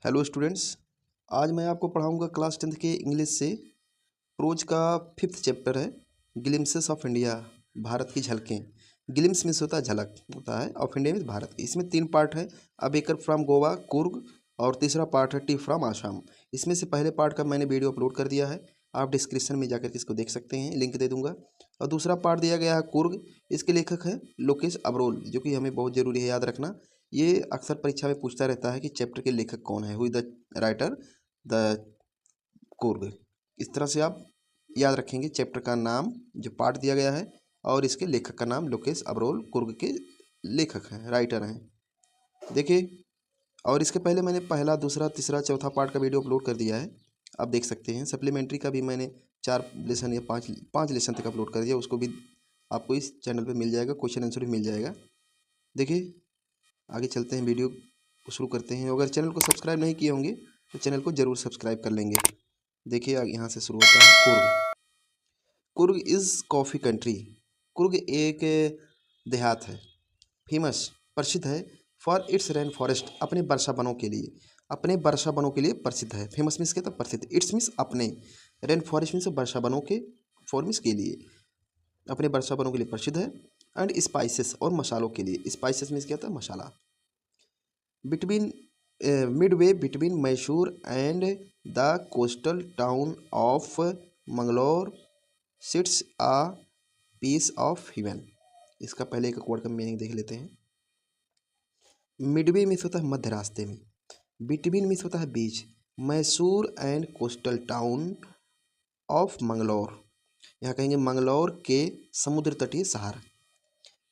Hello students, आज मैं आपको पढ़ाऊंगा क्लास 10th के इंग्लिश से प्रोज का 5th चैप्टर है ग्लिम्सेस ऑफ इंडिया। भारत की झलकें। ग्लिम्स मीन्स होता है झलक, होता है ऑफ इंडिया मीन्स भारत की। इसमें 3 पार्ट है। अब एक फ्रॉम गोवा कुर्ग और तीसरा पार्ट है टी फ्रॉम आसाम। इसमें से पहले पार्ट का मैंने वीडियो अपलोड कर दिया है, आप डिस्क्रिप्शन में जाकर के इसको देख सकते हैं, लिंक दे दूंगा। और दूसरा पार्ट दिया गया है कुर्ग। इसके लेखक है लोकेश अब्रोल, जो कि हमें बहुत ज़रूरी है याद रखना। ये अक्सर परीक्षा में पूछता रहता है कि चैप्टर के लेखक कौन है, who is the writer the Coorg. इस तरह से आप याद रखेंगे चैप्टर का नाम, जो पार्ट दिया गया है, और इसके लेखक का नाम लोकेश अब्रोल कुर्ग के लेखक हैं, राइटर हैं। देखिए, और इसके पहले मैंने पहला, दूसरा, तीसरा, चौथा पार्ट का वीडियो अपलोड कर दिया है, आप देख सकते हैं। सप्लीमेंट्री का भी मैंने 4 लेसन या 5 लेसन तक अपलोड कर दिया, उसको भी आपको इस चैनल पे मिल जाएगा, क्वेश्चन आंसर भी मिल जाएगा। देखिए, आगे चलते हैं, वीडियो को शुरू करते हैं। अगर चैनल को सब्सक्राइब नहीं किए होंगे तो चैनल को ज़रूर सब्सक्राइब कर लेंगे। देखिए, यहाँ से शुरू होता है Coorg. Coorg is coffee country. Coorg एक देहात है, फेमस, प्रसिद्ध है फॉर इट्स रेन फॉरेस्ट, अपने वर्षा वनों के लिए, अपने वर्षा वनों के लिए प्रसिद्ध है। फेमस मीन्स क्या था, प्रसिद्ध। इट्स मीन्स अपने, रेन फॉरेस्ट मीन्स वर्षा वनों के, फॉरेस्ट के लिए, अपने वर्षा वनों के लिए प्रसिद्ध है। एंड स्पाइसेस, और मसालों के लिए। स्पाइसेस मीन्स क्या था, मसाला। Between midway between Mysore and the coastal town of Mangalore sits a piece of heaven. इसका पहले एक वर्ड का मीनिंग देख लेते हैं। मिडवे मीन्स होता है मध्य रास्ते में, बिटवीन मीन्स होता है बीच, Mysore and coastal town of Mangalore, यहाँ कहेंगे मंगलौर के समुद्र तटीय शहर,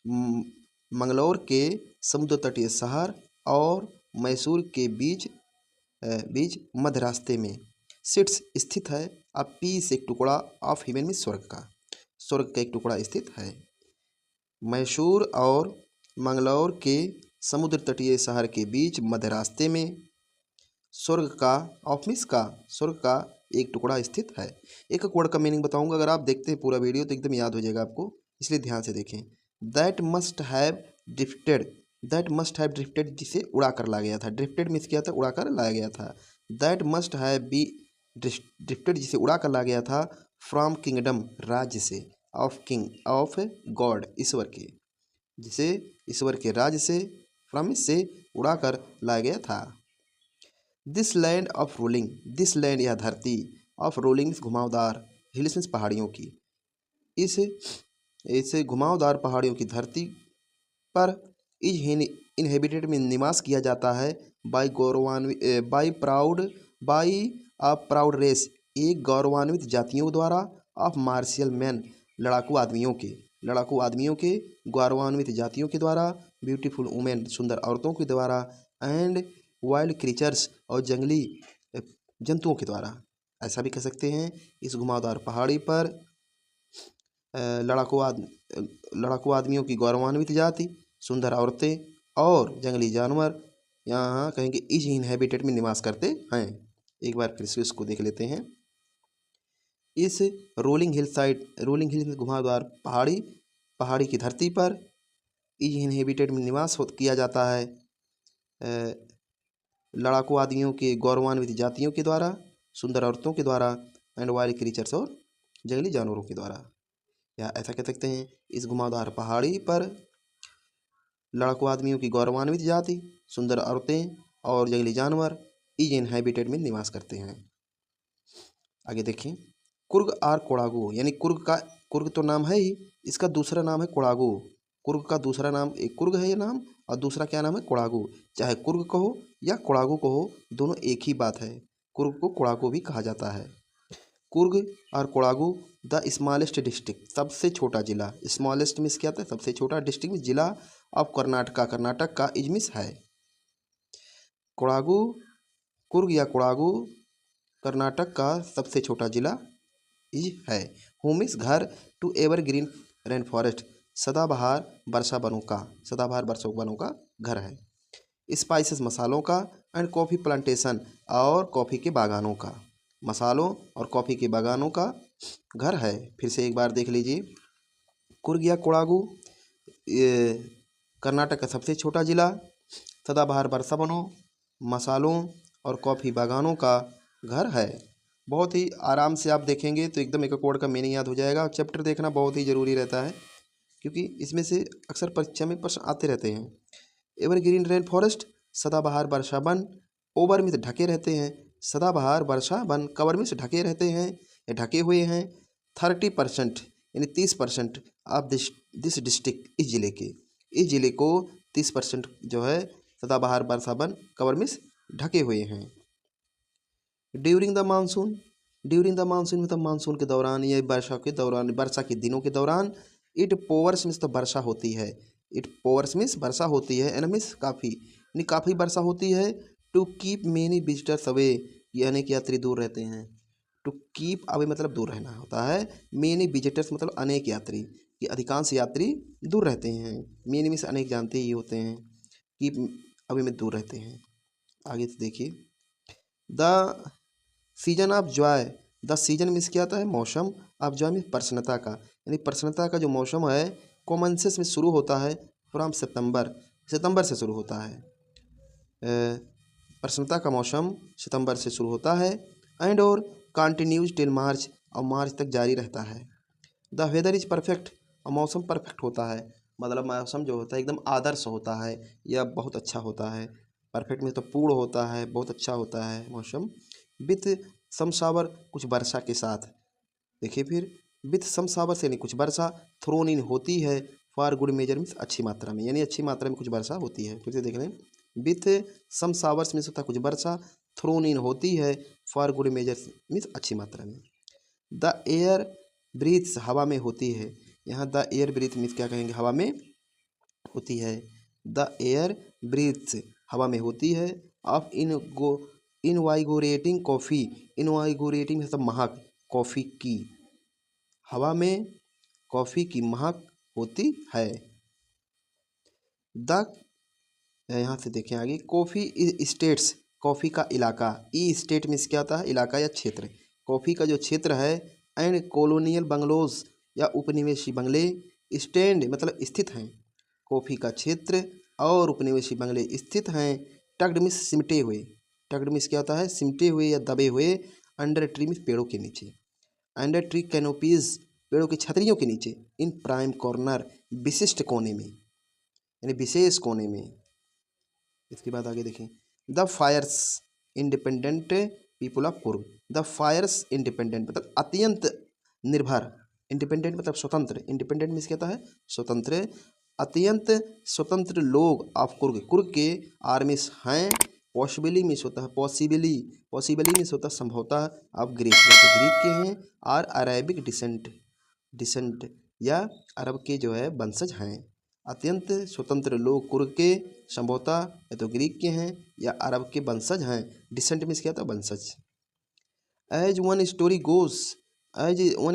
मंगलौर के समुद्र तटीय शहर और मैसूर के बीच मध्य रास्ते में। सिट्स स्थित है, अ पीस एक टुकड़ा, ऑफ हेवन में स्वर्ग का, स्वर्ग का एक टुकड़ा स्थित है। मैसूर और मंगलौर के समुद्र तटीय शहर के बीच मध्य रास्ते में स्वर्ग का, ऑफ मीन्स का, स्वर्ग का एक टुकड़ा स्थित है। एक एक वर्ड का मीनिंग बताऊंगा, अगर आप देखते हैं पूरा वीडियो तो एकदम याद हो जाएगा आपको, इसलिए ध्यान से देखें। That must have drifted, that must have drifted, जिसे उड़ा कर लाया गया था। ड्रिफ्टेड मीन्स क्या था, उड़ा कर लाया गया था। That must have be drifted, जिसे उड़ा कर लाया गया था, फ्रॉम किंगडम, राज्य से, ऑफ किंग, ऑफ गॉड, ईश्वर के, जिसे ईश्वर के राज्य से, फ्रॉम से उड़ा कर लाया गया था। This land of rolling, this land यह धरती, ऑफ रोलिंग घुमावदार, हिल्स मीन्स पहाड़ियों की, इस घुमावदार पहाड़ियों की धरती पर इज इनहेबिटेड में निवास किया जाता है, बाई गौरवान्वित, बाई अ प्राउड रेस, एक गौरवान्वित जातियों द्वारा, ऑफ मार्शियल मैन, लड़ाकू आदमियों के, लड़ाकू आदमियों के, गौरवान्वित जातियों के द्वारा, ब्यूटीफुल वुमेन, सुंदर औरतों के द्वारा, एंड वाइल्ड क्रीचर्स, और जंगली जंतुओं के द्वारा। ऐसा भी कह सकते हैं, इस घुमावदार पहाड़ी पर लड़ाकू आदमियों की गौरवान्वित जाति, सुंदर औरतें और जंगली जानवर, यहाँ कहेंगे इज इनहेबिटेड में निवास करते हैं। एक बार फिर से इसको देख लेते हैं। इस रोलिंग हिल साइड, रोलिंग हिल में घुमावदार पहाड़ी की धरती पर इज इनहेबिटेड में निवास किया जाता है लड़ाकू आदमियों के, गौरवान्वित जातियों के द्वारा, सुंदर औरतों के द्वारा, एंड वाइल्ड क्रीचर्स, और जंगली जानवरों के द्वारा। या ऐसा कह सकते हैं, इस घुमावदार पहाड़ी पर लड़ाकू आदमियों की गौरवान्वित जाति, सुंदर औरतें और जंगली जानवर इज इनहेबिटेड में निवास करते हैं। आगे देखें, कुर्ग आर कोडागू, यानी कुर्ग तो नाम है ही, इसका दूसरा नाम है कोडागू। कुर्ग का दूसरा नाम, एक कुर्ग है ये नाम, और दूसरा क्या नाम है, कोडागू। चाहे कुर्ग कहो या कोडागू कहो, दोनों एक ही बात है। कुर्ग को कोडागू भी कहा जाता है। कुर्ग और कोडागू द स्मॉलेस्ट डिस्ट्रिक्ट, सबसे छोटा जिला, स्मॉलेस्ट मीन्स क्या था, सबसे छोटा, डिस्ट्रिक्ट में जिला, ऑफ कर्नाटका, कर्नाटक का, इज मीन्स है। कोडागू, कुर्ग या कोडागू कर्नाटक का सबसे छोटा जिला इज है। होम मीन्स घर, टू एवरग्रीन रेन फॉरेस्ट, सदाबहार वर्षा वनों का, सदाबहार वर्षा वनों का घर है। स्पाइसेस, मसालों का, एंड कॉफ़ी प्लांटेशन, और कॉफ़ी के बागानों का, मसालों और कॉफ़ी के बागानों का घर है। फिर से एक बार देख लीजिए, कुर्ग या कोडागू कर्नाटक का सबसे छोटा जिला, सदाबहार वर्षा वनों, मसालों और कॉफ़ी बागानों का घर है। बहुत ही आराम से आप देखेंगे तो एकदम एक वर्ड का मीनिंग याद हो जाएगा। और चैप्टर देखना बहुत ही ज़रूरी रहता है, क्योंकि इसमें से अक्सर परीक्षा में प्रश्न आते रहते हैं। एवरग्रीन रेन फॉरेस्ट, सदाबहार वर्षा वन, ओवर में ढके रहते हैं। सदाबहार वर्षा वन कवर में से ढके रहते हैं या ढके हुए हैं। 30% यानी 30% आप दिस डिस्ट्रिक्ट, इस ज़िले को 30% जो है सदाबहार वर्षा वन कवर में ढके हुए हैं। ड्यूरिंग द मानसून, मतलब मानसून के दौरान या वर्षा के दौरान, वर्षा के दिनों के दौरान, इट पोवर्स मीन्स तो वर्षा होती है। इट पोवर्स मीन्स वर्षा होती है, एन मीन्स काफ़ी, यानी काफ़ी वर्षा होती है। To keep many visitors away, यानी कि यात्री दूर रहते हैं। टू कीप अवे मतलब दूर रहना होता है। मेनी विजिटर्स मतलब अनेक यात्री, कि अधिकांश यात्री दूर रहते हैं। मेनी मीन्स अनेक, जानते ही होते हैं। कीप अवे में दूर रहते हैं। आगे से देखिए, the season of Joy, the season means क्या आता है, मौसम। ऑफ जॉय मीन्स प्रसन्नता का, यानी प्रसन्नता का जो मौसम है, कॉमन्सेस में शुरू होता है फ्रॉम सितंबर से शुरू होता है। प्रसन्नता का मौसम सितंबर से शुरू होता है। एंड और कंटिन्यूज टिल मार्च, और मार्च तक जारी रहता है। द वेदर इज परफेक्ट, और मौसम परफेक्ट होता है, मतलब मौसम जो होता है एकदम आदर्श होता है या बहुत अच्छा होता है। परफेक्ट में तो पूर्ण होता है, बहुत अच्छा होता है मौसम। विथ सम शावर, कुछ वर्षा के साथ। देखिए फिर, विथ सम शावर से नहीं कुछ वर्षा, थ्रोन इन होती है, फॉर गुड मेजर मीन्स अच्छी मात्रा में, यानी अच्छी मात्रा में कुछ वर्षा होती है। फिर से देख लें, विथ सम शावर्स मीन्स होता है कुछ वर्षा, थ्रोन इन होती है, फॉर गुड मेजर मीन्स अच्छी मात्रा में। द एयर ब्रीथ्स, हवा में होती है। यहाँ द एयर ब्रीथ मीन्स क्या कहेंगे, हवा में होती है। द एयर ब्रीथ्स, हवा में होती है। ऑफ इनवाइगोरेटिंग कॉफ़ी, इनवाइगोरेटिंग मतलब महक, कॉफ़ी की, हवा में कॉफ़ी की महक होती है। द, यहाँ से देखें आगे, कॉफ़ी स्टेट्स, कॉफ़ी का इलाका। ई स्टेट मीन्स क्या होता है, इलाका या क्षेत्र। कॉफ़ी का जो क्षेत्र है। एंड कॉलोनियल बंगलोज, या उपनिवेशी बंगले। स्टैंड मतलब स्थित हैं, कॉफ़ी का क्षेत्र और उपनिवेशी बंगले स्थित हैं। टग्ड मीन्स सिमटे हुए, टग्ड मीन्स क्या होता है, सिमटे हुए या दबे हुए। अंडर ट्री मीन्स पेड़ों के नीचे, अंडर ट्री कैनोपीज, पेड़ों की छतरियों के नीचे। इन प्राइम कॉर्नर, विशिष्ट कोने में, यानी विशेष कोने में। इसके बाद आगे देखें, the Fyers independent people of Coorg. The Fyers independent मतलब अत्यंत निर्भर, इंडिपेंडेंट मतलब स्वतंत्र, इंडिपेंडेंट मीन्स कहता है स्वतंत्र, अत्यंत स्वतंत्र लोग ऑफ कुर्ग, कुर्ग के आर्मिस हैं। पॉसिबली मीन्स होता है पॉसिबली मीन्स होता है संभवतः, आप ग्रीक के हैं। और अरेबिक डिसेंट या अरब के जो है वंशज हैं। अत्यंत स्वतंत्र लोग कुर्ग के संभवतः या तो ग्रीक के हैं या अरब के वंशज हैं। डिसेंट मीन्स क्या था, वंशज। एज वन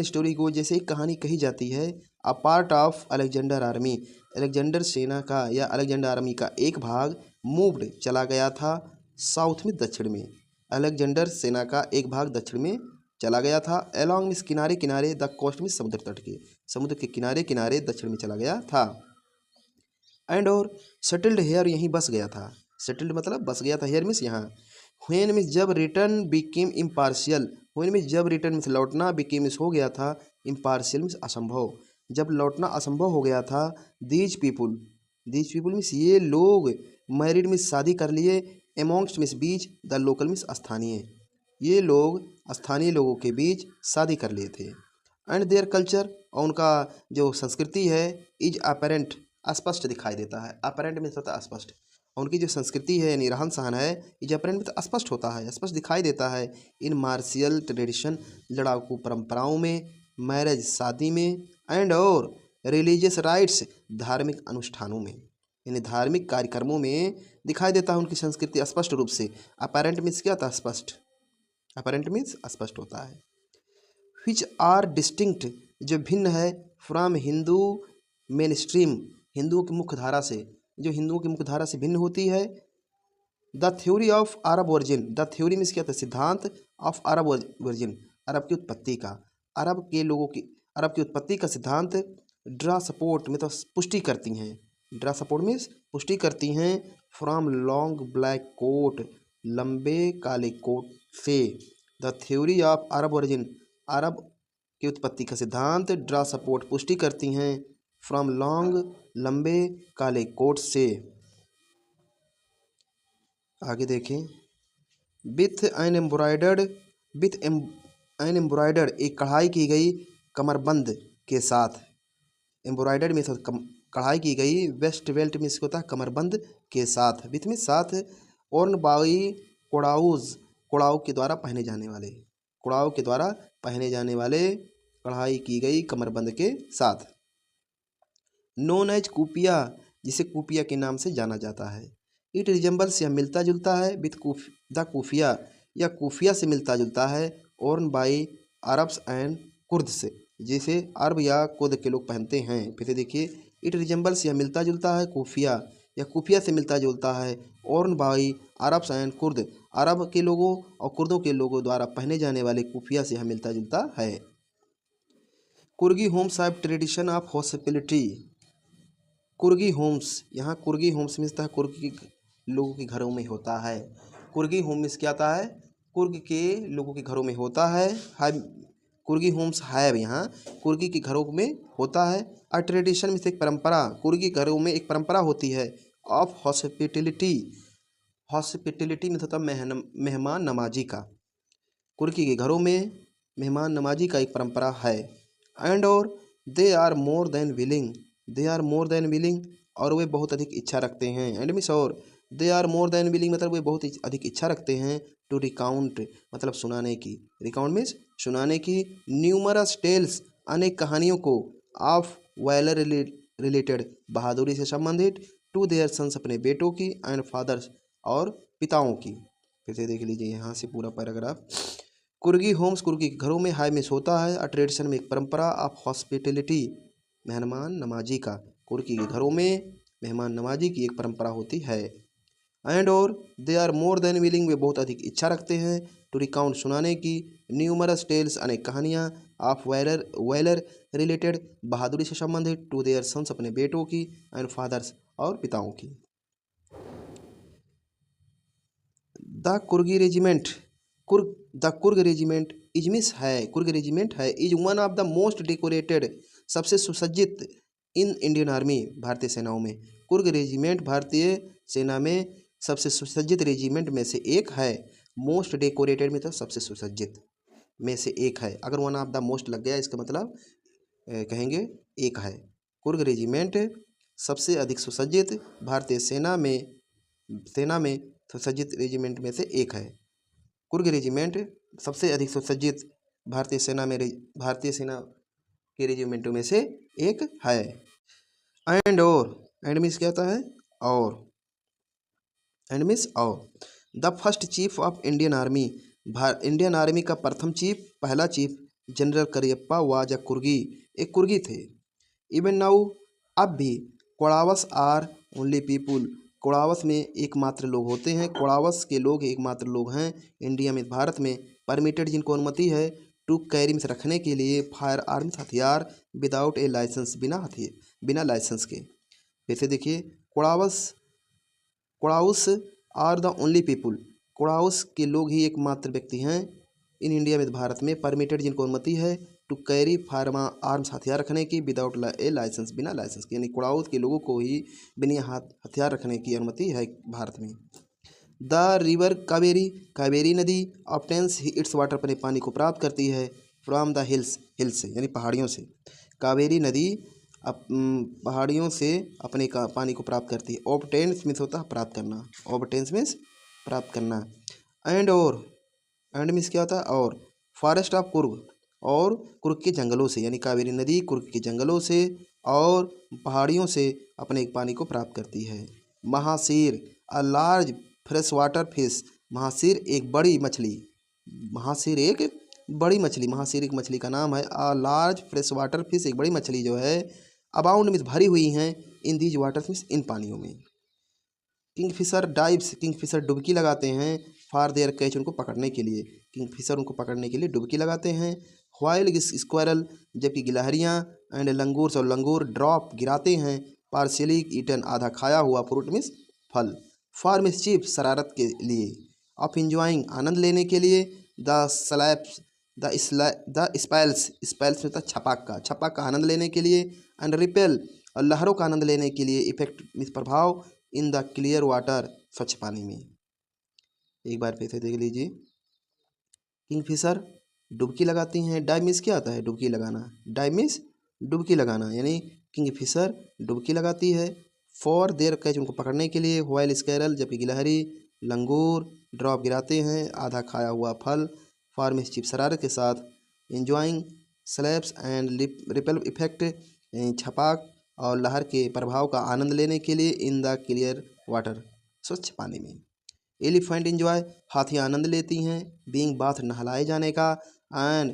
स्टोरी गोज, जैसे एक कहानी कही जाती है। A part of Alexander army, Alexander सेना का या अलेक्जेंडर आर्मी का एक भाग मूव्ड चला गया था, साउथ में दक्षिण में। अलेक्जेंडर सेना का एक भाग दक्षिण में चला गया था। एलॉन्ग मीन्स किनारे किनारे, द कोस्ट में समुद्र तट के, समुद्र के किनारे किनारे दक्षिण में चला गया था। एंड और सेटल्ड हेयर, यहीं बस गया था। सेटल्ड मतलब बस गया था, हेयर मीन्स यहाँ। व्हेन मीन्स जब, return became impartial, when means जब, रिटर्न मीन्स लौटना, बिकेम मीन्स हो गया था, इम्पार्शियल मीन्स असंभव, जब लौटना असंभव हो गया था। दीज पीपुल मीन्स ये लोग, मैरिड मीन्स शादी कर लिए, एमोंगस्ट मीन्स बीच, द लोकल मीन्स स्थानीय, ये लोग स्थानीय लोगों के बीच शादी कर लिए थे। एंड देयर कल्चर, और उनका जो संस्कृति है, इज अपेरेंट, स्पष्ट दिखाई देता है। अपेरेंट मीन्स होता है स्पष्ट, और उनकी जो संस्कृति है यानी रहन सहन है, इज अपेरेंट मीन्स स्पष्ट होता है, स्पष्ट दिखाई देता है। इन मार्शियल ट्रेडिशन, लड़ाकू परंपराओं में, मैरिज शादी में, एंड और रिलीजियस राइट्स, धार्मिक अनुष्ठानों में, यानी धार्मिक कार्यक्रमों में दिखाई देता है उनकी संस्कृति स्पष्ट रूप से। अपेरेंट मीन्स क्या था, स्पष्ट, अपेरेंट मीन्स स्पष्ट होता है। विच आर डिस्टिंक्ट, जो भिन्न है, फ्रॉम हिंदू मेन स्ट्रीम, हिंदुओं की मुख्य धारा से, जो हिंदुओं की मुख्य धारा से भिन्न होती है। The theory of Arab origin, the theory means क्या था, सिद्धांत, ऑफ अरब ओरिजिन, अरब की उत्पत्ति का, अरब के लोगों की, अरब की उत्पत्ति का सिद्धांत। ड्रा सपोर्ट मतलब पुष्टि करती हैं, ड्रा सपोर्ट मीन्स पुष्टि करती हैं। फ्रॉम लॉन्ग ब्लैक कोट, लंबे काले कोट से। The theory of Arab origin, अरब की उत्पत्ति का सिद्धांत। ड्रा सपोर्ट, पुष्टि करती हैं। फ्रॉम लॉन्ग, लंबे काले कोट से। आगे देखें। With an embroidered, with an embroidered, एक कढ़ाई की गई कमरबंद के साथ। एम्ब्रॉयडर्ड में कढ़ाई की गई, वेस्ट बेल्ट में होता है कमरबंद के साथ, विथ में साथ। और बाई कोड़ाउज, कोड़ाऊ के द्वारा पहने जाने वाले, कोड़ाऊ के द्वारा पहने जाने वाले कढ़ाई की गई कमरबंद के साथ। नोन एज कूपिया, जिसे कूपिया के नाम से जाना जाता है। इट रिजेंबल्स, यह मिलता जुलता है। विथ द कूफिया, या कूफिया से मिलता जुलता है। ओर्न बाई अरब्स एंड कुर्द से, जिसे अरब या कुर्द के लोग पहनते हैं। फिर से देखिए। इट रिजेंबल्स, यह मिलता जुलता है। कूफिया, यह कूफिया से मिलता जुलता है। ओर्न बाई अरब्स एंड कुर्द, अरब के लोगों और कुर्दों के लोगों द्वारा पहने जाने वाले कूफिया से यह मिलता जुलता है। Coorgi homes have tradition of hospitality. Coorgi homes, यहाँ कुर्गी होम्स में है कुर्गी लोगों के घरों में होता है। कुर्गी होम्स क्या आता है? कुर्ग के लोगों के घरों में होता है। कुर्गी होम्स हैव, यहाँ कुर्गी के घरों में होता है। अ ट्रेडिशन में से एक परंपरा, कुर्गी घरों में एक परंपरा होती है। ऑफ हॉस्पिटैलिटी, हॉस्पिटैलिटी में होता मेहमान नवाजी का। कुर्गी के घरों में मेहमान नवाजी का एक परंपरा है। एंड और they are more than willing, they are more than willing, और वे बहुत अधिक इच्छा रखते हैं। एंड मीन्स और they are more than willing मतलब वे बहुत अधिक इच्छा रखते हैं। टू रिकाउंट मतलब सुनाने की, रिकाउंट मीन्स सुनाने की। न्यूमरस टेल्स, अनेक कहानियों को। ऑफ वैलर रिलेटेड, बहादुरी से संबंधित। टू देयर सन्स, अपने बेटों की। एंड फादर्स, और पिताओं की। फिर से देख लीजिए यहाँ से पूरा पैराग्राफ। कुर्गी होम्स, कुर्गी के घरों में हाई मिस होता है। अ ट्रेडिशन में एक परंपरा। ऑफ हॉस्पिटैलिटी, मेहमान नवाजी का। कुर्गी के घरों में मेहमान नवाजी की एक परंपरा होती है। एंड और they are more than willing, वे बहुत अधिक इच्छा रखते हैं। टू रिकाउंट, सुनाने की। न्यूमरस टेल्स, अनेक कहानियाँ। ऑफ वैलर रिलेटेड, बहादुरी से संबंधित। टू देयर सन्स, अपने बेटों की। एंड फादर्स, और पिताओं की। The Coorgi regiment, the Coorg regiment इजमिस है, कुर्ग रेजिमेंट है। Is one of the most decorated, सबसे सुसज्जित। इन इंडियन आर्मी, भारतीय सेनाओं में। कुर्ग रेजिमेंट भारतीय सेना में सबसे सुसज्जित रेजिमेंट में से एक है। मोस्ट डेकोरेटेड में तो सबसे सुसज्जित में से एक है। अगर वन ऑफ द मोस्ट लग गया इसका मतलब कहेंगे एक है। कुर्ग रेजिमेंट सबसे अधिक सुसज्जित भारतीय सेना में सुसज्जित रेजिमेंट में से एक है। कुर्ग रेजिमेंट सबसे अधिक सुसज्जित भारतीय सेना के रेजिमेंटों में से एक है। एंड और, एंड मीन्स क्या होता है? और, एंड मीन्स और। The first chief of Indian army, Indian army का प्रथम चीफ, पहला chief General Cariappa was a Coorgi, एक कुर्गी थे। इवन नाउ, अब भी। Kodavas are only people, Kodavas में एकमात्र लोग होते हैं। कोड़ावस के लोग एकमात्र लोग हैं इंडिया में, भारत में। परमिटेड, जिनको अनुमति है। टू कैरी में रखने के लिए। फायर आर्म्स, हथियार। विदाउट ए लाइसेंस, बिना लाइसेंस के। जैसे देखिए। कोड़ाउस आर द ओनली पीपुल, कोड़ाउस के लोग ही एकमात्र व्यक्ति हैं इन इंडिया में, भारत में। परमिटेड, जिनको अनुमति है। टू कैरी फायर आर्म्स, हथियार रखने की। विदाउट ए लाइसेंस, बिना लाइसेंस के, यानी कोड़ाउस के लोगों को ही बिना हथियार रखने की अनुमति है भारत में। द रिवर कावेरी, कावेरी नदी ऑब्टेन्स इट्स वाटर, अपने पानी को प्राप्त करती है। फ्रॉम द हिल्स, हिल्स से यानी पहाड़ियों से। कावेरी नदी पहाड़ियों से अपने का पानी को प्राप्त करती है। ऑब्टेन्स मीन्स होता है प्राप्त करना, ऑब्टेन्स मीन्स प्राप्त करना। एंड और, एंड मीन्स क्या होता है? और। फॉरेस्ट ऑफ कुर्ग, और कुर्ग के जंगलों से, यानी कावेरी नदी कुर्ग के जंगलों से और पहाड़ियों से अपने पानी को प्राप्त करती है। Mahseer, a large fresh water fish, mahseer एक बड़ी मछली, महासीर एक बड़ी मछली, महासीर एक मछली का नाम है। A large fresh water fish, एक बड़ी मछली जो है। अबाउंड मीन्स भरी हुई हैं। In these waters means in पानियों में। किंगफिशर डाइव्स, किंगफिशर डुबकी लगाते हैं। फॉर देयर कैच, उनको पकड़ने के लिए। किंगफिशर उनको पकड़ने के लिए डुबकी लगाते हैं। व्हाइल स्क्वायरल, जबकि गिलहरियाँ। एंड लंगूर्स, और लंगूर ड्रॉप गिराते हैं। पार्शियली ईटन, आधा खाया हुआ। फ्रूट मीन्स फल। फॉर मिसचीफ, शरारत के लिए। ऑफ इंजॉइंग आनंद लेने के लिए, the slaps the spells spells में होता है छपाक का आनंद लेने के लिए, एंड रिपेल और लहरों का आनंद लेने के लिए, इफेक्ट मीन्स प्रभाव, इन द क्लियर वाटर स्वच्छ पानी में। एक बार फिर से देख लीजिए, किंगफिशर डुबकी लगाती हैं। डाइव मीन्स क्या होता है? डुबकी लगाना। डाइव मीन्स डुबकी लगाना, यानी किंगफिशर डुबकी लगाती है। फॉर देयर कैच उनको पकड़ने के लिए, व्हाइल स्कैरल जबकि गिलहरी, लंगूर ड्रॉप गिराते हैं आधा खाया हुआ फल, फॉर मिसचिफ शरारत के साथ, enjoying slaps and ripple effect छपाक और लहर के प्रभाव का आनंद लेने के लिए, इन द क्लियर वाटर स्वच्छ पानी में। एलिफेंट इंजॉय हाथी आनंद लेती हैं, बीइंग बाथ नहलाए जाने का, एंड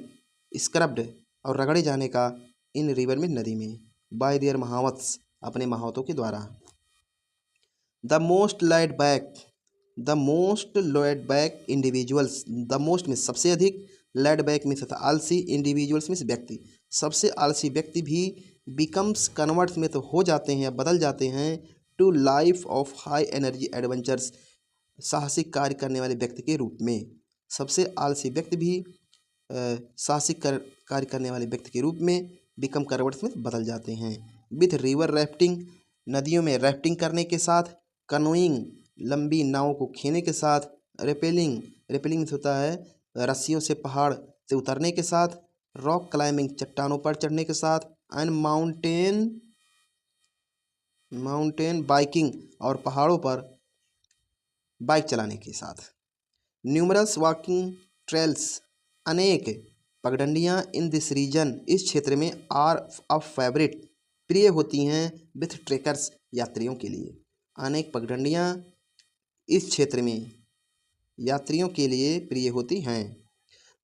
स्क्रब्ड और रगड़े जाने का, इन रिवर में नदी में, बाय देयर महावत्स अपने महावतों के द्वारा। The most laid back individuals, the most में सबसे अधिक, लेड बैक में तथा आलसी, इंडिविजुअल्स में व्यक्ति, सबसे आलसी व्यक्ति भी, बिकम्स कन्वर्ट्स में तो हो जाते हैं या बदल जाते हैं, to life of high energy adventures साहसिक कार्य करने वाले व्यक्ति के रूप में। सबसे आलसी व्यक्ति भी साहसिक कार्य करने वाले व्यक्ति के रूप में बिकम कन्वर्ट्स में बदल जाते हैं। विथ रिवर राफ्टिंग नदियों में राफ्टिंग करने के साथ, कनोइंग लंबी नावों को खेने के साथ, रेपेलिंग होता है रस्सियों से पहाड़ से उतरने के साथ, रॉक क्लाइंबिंग चट्टानों पर चढ़ने के साथ, एंड माउंटेन बाइकिंग और पहाड़ों पर बाइक चलाने के साथ। न्यूमरस वॉकिंग ट्रेल्स अनेक पगडंडियाँ इन दिस रीजन इस क्षेत्र में, आर ऑफ फेवरेट प्रिय होती हैं, विथ ट्रेकर्स यात्रियों के लिए। अनेक पगडंडियाँ इस क्षेत्र में यात्रियों के लिए प्रिय होती हैं।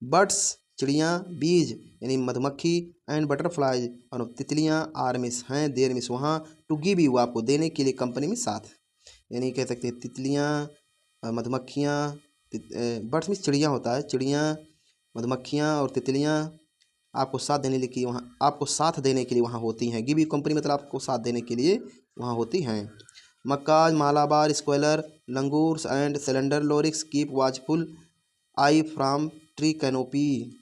बर्ड्स चिड़ियाँ, बीज यानी मधुमक्खी, एंड बटरफ्लाइज और तितलियाँ, आर मिस हैं देर मिस वहाँ, टू गिव यू आपको देने के लिए, कंपनी में साथ, यानी कह सकते हैं तितलियाँ, मधुमक्खियाँ, बर्ड्स मीन्स चिड़िया होता है, चिड़ियाँ, मधुमक्खियाँ और तितलियाँ आपको साथ देने के लिए वहाँ होती हैं। गिव यू कंपनी मतलब आपको साथ देने के लिए वहाँ होती हैं। Macaques, Malabar squirrel, langurs and slender lorises keep watchful eye from tree canopy.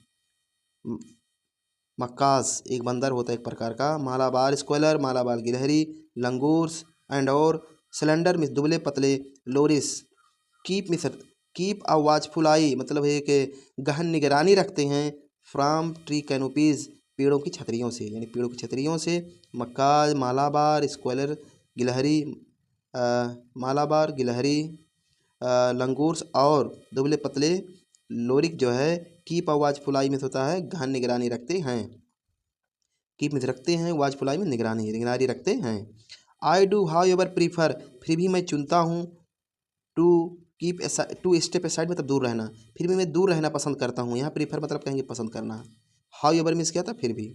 Macaques एक बंदर होता है एक प्रकार का, मालाबार स्क्वेलर मालाबार गिलहरी, लंगूर्स एंड और सिलेंडर में दुबले पतले, लोरिस कीप अ वॉचफुल आई मतलब है कि गहन निगरानी रखते हैं, फ्रॉम ट्री कैनोपीज पेड़ों की छतरियों से, यानी पेड़ों की छतरियों से। मक्काज, मालाबार स्क्वेलर गिलहरी, मालाबार गिलहरी, लंगूर्स और दुबले पतले लोरिक जो है, कीप अ वॉचफुल आई में होता है गहन निगरानी रखते हैं, कीप में रखते हैं, वॉचफुल आई में निगरानी रखते हैं। I do how ever prefer फिर भी मैं चुनता हूँ, टू स्टेप असाइड मतलब दूर रहना, फिर भी मैं दूर रहना पसंद करता हूँ, यहाँ प्रीफर मतलब कहेंगे पसंद करना। हाउ एवर मीन्स क्या था? फिर भी।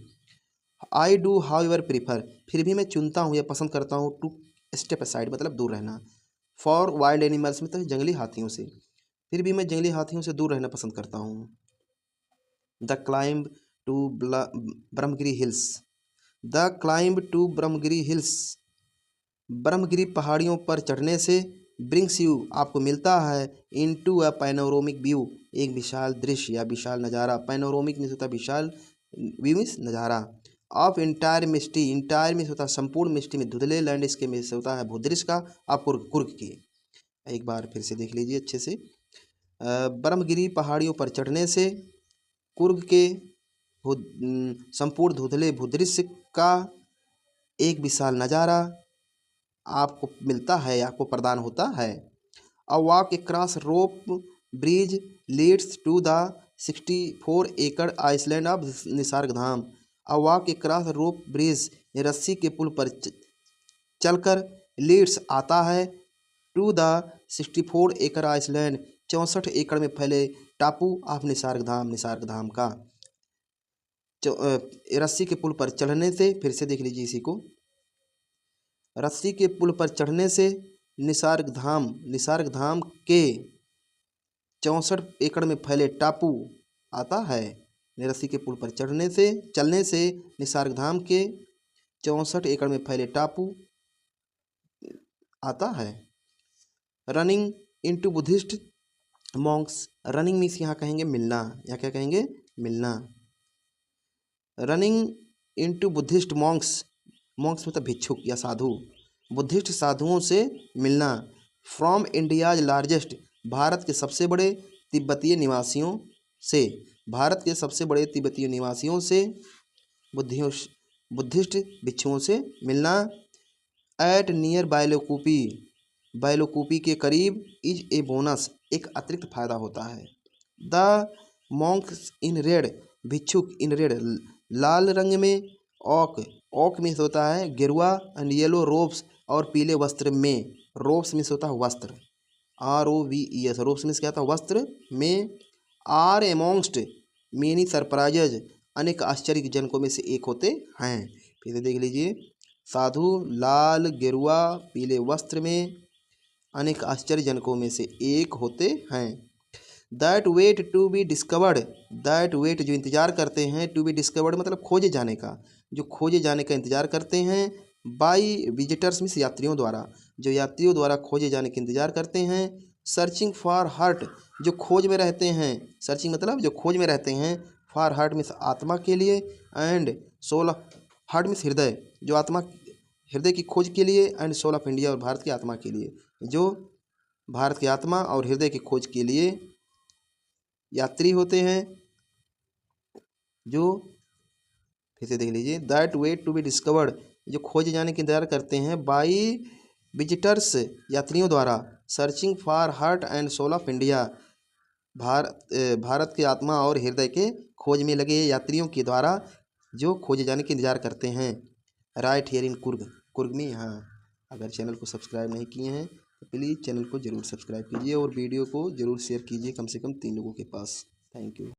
I do how ever prefer फिर भी मैं चुनता हूँ या पसंद करता हूँ, टू स्टेप असाइड मतलब दूर रहना, फॉर वाइल्ड एनिमल्स में तो जंगली हाथियों से, फिर भी मैं जंगली हाथियों से दूर रहना पसंद करता हूँ। The climb to Brahmagiri hills, the climb to Brahmagiri hills Brahmagiri पहाड़ियों पर चढ़ने से, ब्रिंग्स यू आपको मिलता है, इनटू अ पैनोरामिक व्यू एक विशाल दृश्य या विशाल नज़ारा, पैनोरामिक मीन्स होता है विशाल, व्यू मीन्स नज़ारा, ऑफ इंटायर में होता है संपूर्ण, मिस्टी में धुंधले, लैंडस्केप में से होता है भूदृश्य का, आप कुर्ग की। एक बार फिर से देख लीजिए अच्छे से, ब्रह्मगिरी पहाड़ियों पर चढ़ने से, कुर्ग के संपूर्ण धुंधले भूदृश्य का एक विशाल नज़ारा आपको मिलता है, आपको प्रदान होता है। A walk across rope bridge leads to the 64 acre island of Nisargadhama, a walk across rope bridge रस्सी के पुल पर चलकर, लीड्स आता है, टू द 64 एकड़ आइसलैंड 64 एकड़ में फैले टापू ऑफ निसर्गधाम का। रस्सी के पुल पर चढ़ने से, फिर से देख लीजिए इसी को, रस्सी के पुल पर चढ़ने से निसर्गधाम के 64 एकड़ में फैले टापू आता है। रस्सी के पुल पर चलने से निसर्गधाम के 64 एकड़ में फैले टापू आता है। Running into Buddhist Monks, running means यहाँ कहेंगे मिलना, यहाँ क्या कहेंगे मिलना। Running into Buddhist Monks, Monks मतलब भिक्षुक या साधु, बुद्धिस्ट साधुओं से मिलना। फ्रॉम इंडियाज लार्जेस्ट, भारत के सबसे बड़े तिब्बतीय निवासियों से, भारत के सबसे बड़े तिब्बतीय निवासियों से, बुद्धिस्ट भिक्षुओं से मिलना। एट नियर बायलोकूपी, बायलोकूपी के करीब, इज ए बोनस, एक अतिरिक्त फायदा होता है। द मॉन्क्स इन रेड, भिक्षुक इन रेड, लाल रंग में, ऑक, ऑक मीन्स होता है गेरुआ, एंड येलो रोब्स, और पीले वस्त्र में, रोब्स मीन्स होता है वस्त्र, ROVES, रोब्स मीन्स क्या था वस्त्र में। आर एमोंगस्ट मेनी सरप्राइजेज, अनेक आश्चर्यजनकों में से एक होते हैं। फिर से देख लीजिए, साधु लाल गेरुआ पीले वस्त्र में, अनेक आश्चर्यजनकों में से एक होते हैं। That wait to be discovered, that wait जो इंतजार करते हैं, टू बी डिस्कवर्ड मतलब खोजे जाने का, जो खोजे जाने का इंतजार करते हैं। बाई विजिटर्स मीन्स यात्रियों द्वारा, जो यात्रियों द्वारा खोजे जाने का इंतजार करते हैं। सर्चिंग फॉर हार्ट, जो खोज में रहते हैं, सर्चिंग मतलब जो खोज में रहते हैं, फॉर हार्ट मीन्स आत्मा के लिए, एंड सोल, हार्ट मीन्स हृदय, जो आत्मा हृदय की खोज के लिए, एंड सोल ऑफ इंडिया और भारत की आत्मा के लिए, जो भारत की आत्मा और हृदय की खोज के लिए यात्री होते हैं। जो फिर से देख लीजिए, that wait to be discovered, जो खोजे जाने का इंतजार करते हैं। बाई विजिटर्स यात्रियों द्वारा। Searching for heart and soul of India, Bharat की आत्मा और हृदय के खोज में लगे यात्रियों के द्वारा जो खोजे जाने का इंतजार करते हैं। Right here in Coorg, Coorg में यहाँ। अगर चैनल को सब्सक्राइब नहीं किए हैं तो प्लीज़ चैनल को ज़रूर सब्सक्राइब कीजिए और वीडियो को ज़रूर शेयर कीजिए कम से कम 3 लोगों के पास। Thank you.